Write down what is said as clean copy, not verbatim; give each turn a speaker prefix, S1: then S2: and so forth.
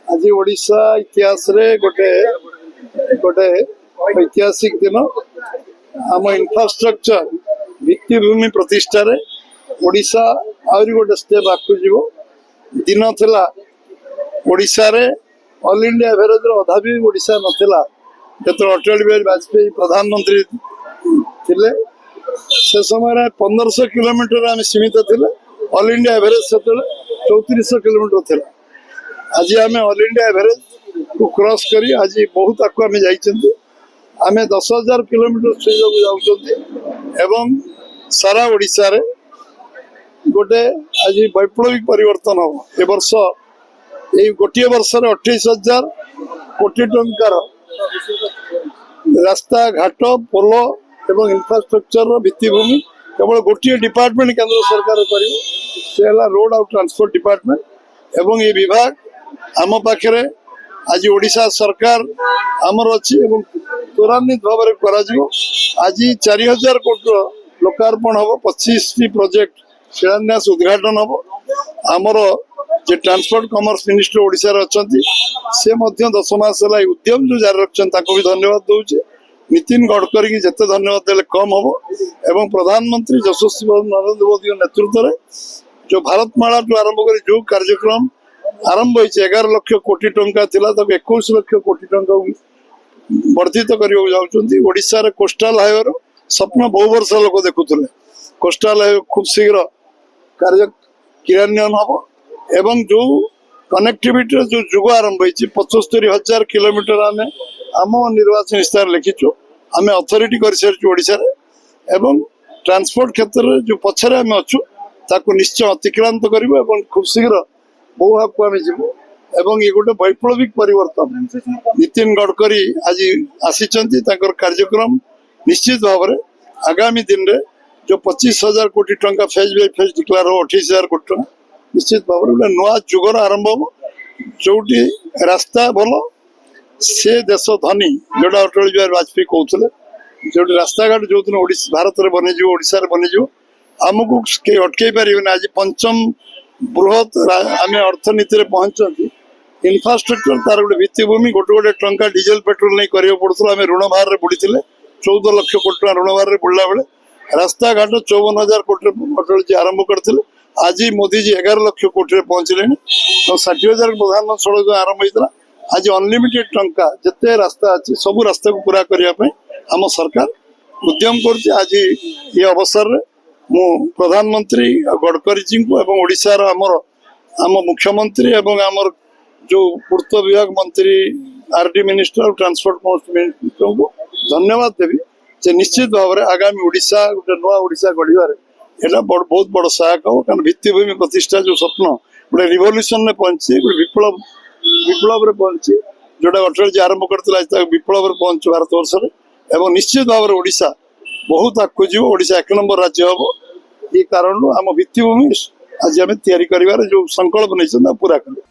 S1: आज ओडिशा इतिहास रे गोटे गोटे ऐतिहासिक दिन आम इंफ्रास्ट्रक्चर भित्तिभूमि प्रतिष्ठा रे ओडिशा आउरी गोटे स्टेप आगु जीव दिन थिला ओडिशा रे ऑल इंडिया एवरेज अधा भी ओडिशा नथिला जो अटल बिहारी वाजपेयी प्रधानमंत्री थिले से समय 1500 किलोमीटर आम सीमित थिले ऑल इंडिया एवरेज से 3400 किलोमीटर थिला आज आम ऑल इंडिया एवरेज को क्रॉस करी आज बहुत आगे आम जाइछंती आम 10,000 किलोमीटर छुईबाकू जाउछंती एवं सारा ओडिशा रे गोटे आज वैप्लविक परिवर्तन हम ए वर्ष ये गोटे वर्ष 28,000 कोटी टंकार रास्ता घाट पोल एवं इंफ्रास्ट्रक्चर भित्तिभूमि केवल गोटे डिपार्टमेंट केंद्र सरकार कर रोड और ट्रांसपोर्ट डिपार्टमेंट एवं ये विभाग आम पाखे आज ओडिशा सरकार आमर अच्छी त्वरान्वित भाव में आज 4,000 कोटी लोकार्पण हम 25 प्रोजेक्ट शिलान्यास उद्घाटन हम आमर जे ट्रांसपोर्ट कमर्स मिनिस्टर ओडिशा अच्छा से 10 मास उद्यम जो जारी रखते भी धन्यवाद दूचे नितिन गडकरी की जिते धन्यवाद देले कम हम एवं प्रधानमंत्री यशस्वी नरेंद्र मोदी नेतृत्व में जो भारतमाला आरंभ कर जो कार्यक्रम आरंभ हो 11 लाख कोटी टंका थिला तक 21 लाख कोटी टंका वर्धित करने कोस्टाल हाईवे स्वप्न बहु वर्ष लोक देखुले कोस्टाल हाईवे खूब शीघ्र कार्य क्रियान्वयन हम एवं जो कनेक्टिविटी जो जुग आरंभ हो 75,000 किलोमीटर आम आम निर्वाचन इस्तार लिखीचु आम अथॉरिटी कर सारी ओडिशा एवं ट्रांसपोर्ट क्षेत्र में जो पछरे आम अच्छु ताकू निश्चय अतिक्रांत करूँ खूब शीघ्र बहु आगे आम जीवु एवं ये गोटे वैप्लविक परिवर्तन नितिन गडकरी आज आसी कार्यक्रम निश्चित भाव में आगामी दिन में जो 25,000 कोटी टंका फेज बाय फेज डिक्लेयर हो 28,000 कोटी टंका निश्चित भाव में नुआ जुगर आरंभ हो जो रास्ता भल से देश धनी जोड़ा अटल बिहारी वाजपेयी कहते जो रास्ता घाट जो दिन भारत में बनीज ओडिशा बनीज आमको कई अटकई पारे आज पंचम बृहत आम अर्थनीति में पहुंचती इंफ्रास्ट्रक्चर तार गोटे भित्तिभूमि गोटे गोटे टंका डीजेल पेट्रोल नहीं करा पड़ता आम ऋण भार में बुड़ी 14 लाख कोटी ऋण भार में बुड़ला बेले रास्ता घाट 54,000 कोटी अटल जी आरंभ करते आज मोदी जी 11 लाख कोटी पहुंचले 60,000 प्रधानमंत्री सड़क आरंभ होता आज अनलिमिटेड टंका जिते रास्ता अच्छी सब रास्ता को पूरा करने आम सरकार उद्यम कर आज ये अवसर में मु प्रधानमंत्री गडकरी जी को एवं ओडिशा आम मुख्यमंत्री एवं आमर जो पूर्त विभाग मंत्री आरडी मिनिस्टर और ट्रांसपोर्ट मिनिस्टर को धन्यवाद देवी जे निश्चित भाव में आगामी ओडिशा गोटे नुआ ओडिशा गढ़ बहुत बड़ सहायक हो कारण भित्तिभूमि प्रतिष्ठा जो स्वप्न गोटे रिवोल्यूशन में पहुंची गोटे विप्लव में पहुंची जोटा अटल जी आरंभ करते विप्लव में पहुंचु भारत वर्ष एवं निश्चित भाव में ओडिशा बहुत आगू जीव ओडिशा 1 नंबर राज्य हम ये कारण आम भित्तिभूमि आज आम तैयारी कर जो संकल्प नहीं पूरा करें।